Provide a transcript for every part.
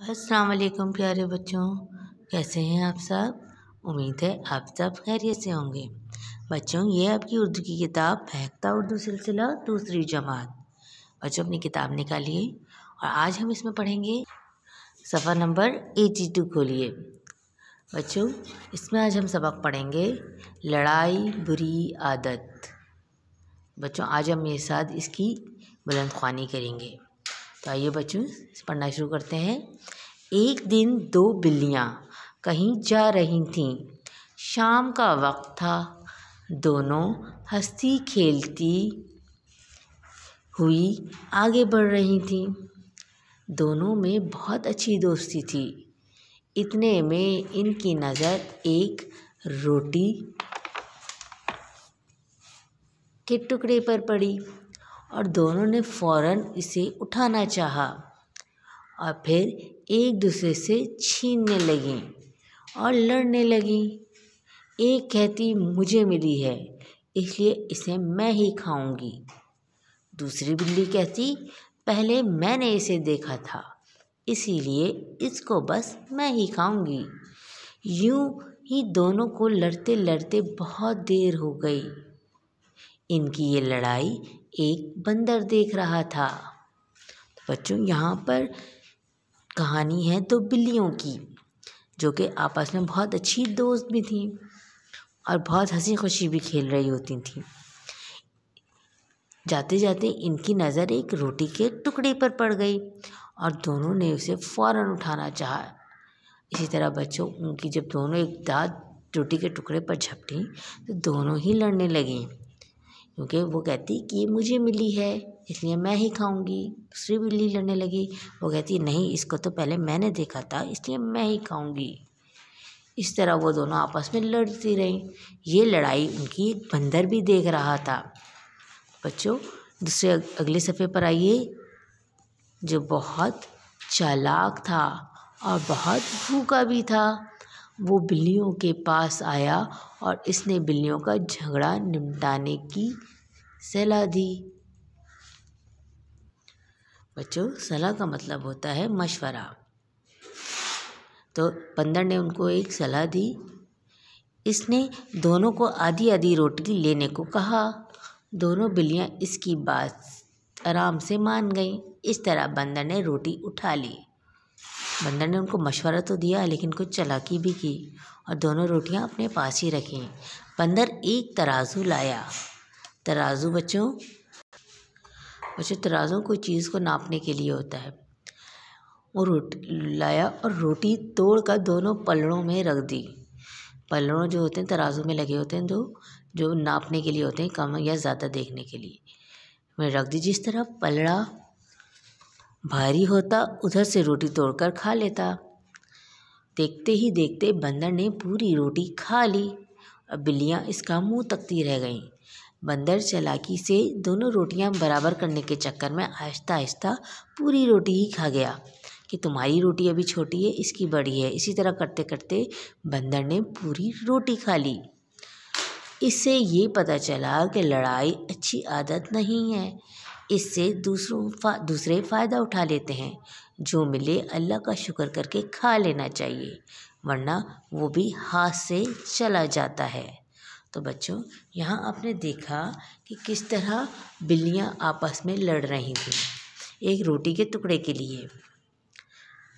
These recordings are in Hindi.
अस्सलाम वालेकुम प्यारे बच्चों, कैसे हैं आप सब। उम्मीद है आप सब खैरियत से होंगे। बच्चों, ये आपकी उर्दू की किताब महकता उर्दू सिलसिला दूसरी जमात। बच्चों, अपनी किताब निकालिए और आज हम इसमें पढ़ेंगे सफ़ा नंबर 82 खोलिए। बच्चों, इसमें आज हम सबक पढ़ेंगे लड़ाई बुरी आदत। बच्चों, आज हम ये साथ इसकी बुलंदख्वानी करेंगे। तो आइए बच्चों, पढ़ना शुरू करते हैं। एक दिन दो बिल्लियाँ कहीं जा रही थीं। शाम का वक्त था। दोनों हंसती खेलती हुई आगे बढ़ रही थीं। दोनों में बहुत अच्छी दोस्ती थी। इतने में इनकी नज़र एक रोटी के टुकड़े पर पड़ी और दोनों ने फ़ौरन इसे उठाना चाहा और फिर एक दूसरे से छीनने लगीं और लड़ने लगीं। एक कहती मुझे मिली है इसलिए इसे मैं ही खाऊंगी। दूसरी बिल्ली कहती पहले मैंने इसे देखा था इसीलिए इसको बस मैं ही खाऊंगी। यूं ही दोनों को लड़ते लड़ते बहुत देर हो गई। इनकी ये लड़ाई एक बंदर देख रहा था। तो बच्चों, यहाँ पर कहानी है दो बिल्लियों की जो कि आपस में बहुत अच्छी दोस्त भी थीं और बहुत हंसी खुशी भी खेल रही होती थीं। जाते जाते इनकी नज़र एक रोटी के टुकड़े पर पड़ गई और दोनों ने उसे फ़ौरन उठाना चाहा। इसी तरह बच्चों, उनकी जब दोनों एक दांत रोटी के टुकड़े पर झपटी तो दोनों ही लड़ने लगीं, क्योंकि वो कहती कि ये मुझे मिली है इसलिए मैं ही खाऊंगी। दूसरी बिल्ली लड़ने लगी, वो कहती नहीं इसको तो पहले मैंने देखा था इसलिए मैं ही खाऊंगी। इस तरह वो दोनों आपस में लड़ती रहीं। ये लड़ाई उनकी एक बंदर भी देख रहा था। बच्चों, दूसरे अगले सफ़े पर आइए, जो बहुत चालाक था और बहुत भूखा भी था। वो बिल्लियों के पास आया और इसने बिल्लियों का झगड़ा निपटाने की सलाह दी। बच्चों, सलाह का मतलब होता है मशवरा। तो बंदर ने उनको एक सलाह दी। इसने दोनों को आधी आधी रोटी लेने को कहा। दोनों बिल्लियाँ इसकी बात आराम से मान गईं। इस तरह बंदर ने रोटी उठा ली। बंदर ने उनको मशवरा तो दिया लेकिन कुछ चालाकी भी की और दोनों रोटियां अपने पास ही रखीं। बंदर एक तराजू लाया। तराजू बच्चों तराजू कोई चीज़ को नापने के लिए होता है। वो रोटी लाया और रोटी तोड़कर दोनों पलड़ों में रख दी। पलड़ों जो होते हैं तराजू में लगे होते हैं, जो नापने के लिए होते हैं, कम या ज़्यादा देखने के लिए मैं रख दी। जिस तरह पलड़ा भारी होता उधर से रोटी तोड़कर खा लेता। देखते ही देखते बंदर ने पूरी रोटी खा ली। अब बिल्लियाँ इसका मुंह तकती रह गईं। बंदर चालाकी से दोनों रोटियां बराबर करने के चक्कर में आहिस्ता आहिस्ता पूरी रोटी ही खा गया कि तुम्हारी रोटी अभी छोटी है इसकी बड़ी है। इसी तरह करते करते बंदर ने पूरी रोटी खा ली। इससे ये पता चला कि लड़ाई अच्छी आदत नहीं है। इससे दूसरे फ़ायदा उठा लेते हैं। जो मिले अल्लाह का शुक्र करके खा लेना चाहिए, वरना वो भी हाथ से चला जाता है। तो बच्चों, यहाँ आपने देखा कि किस तरह बिल्लियाँ आपस में लड़ रही थीं एक रोटी के टुकड़े के लिए।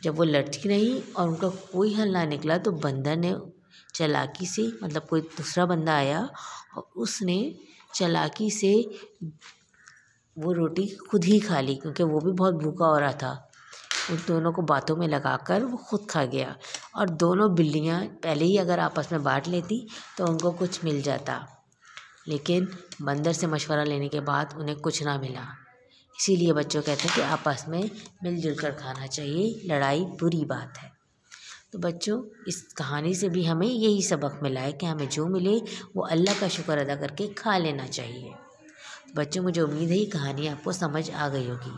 जब वो लड़ती रही और उनका कोई हल ना निकला तो बंदर ने चालाकी से, मतलब कोई दूसरा बंदा आया और उसने चालाकी से वो रोटी खुद ही खा ली, क्योंकि वो भी बहुत भूखा हो रहा था। उन दोनों को बातों में लगाकर वो खुद खा गया और दोनों बिल्लियाँ पहले ही अगर आपस में बांट लेती तो उनको कुछ मिल जाता, लेकिन बंदर से मशवरा लेने के बाद उन्हें कुछ ना मिला। इसीलिए बच्चों कहते हैं कि आपस में मिलजुल कर खाना चाहिए, लड़ाई बुरी बात है। तो बच्चों, इस कहानी से भी हमें यही सबक मिला है कि हमें जो मिले वो अल्लाह का शुक्र अदा करके खा लेना चाहिए। बच्चों, मुझे उम्मीद है ये कहानी आपको समझ आ गई होगी।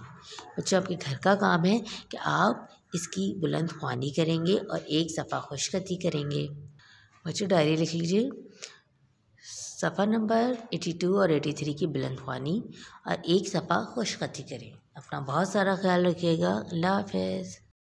बच्चों, आपके घर का काम है कि आप इसकी बुलंदख्वानी करेंगे और एक सफ़ा खुशखती करेंगे। बच्चों, डायरी लिख लीजिए, सफ़ा नंबर 82 और 83 की बुलंदख्वानी और एक सफ़ा खुशखती करें। अपना बहुत सारा ख्याल रखिएगा। अल्लाह हाफ़िज़।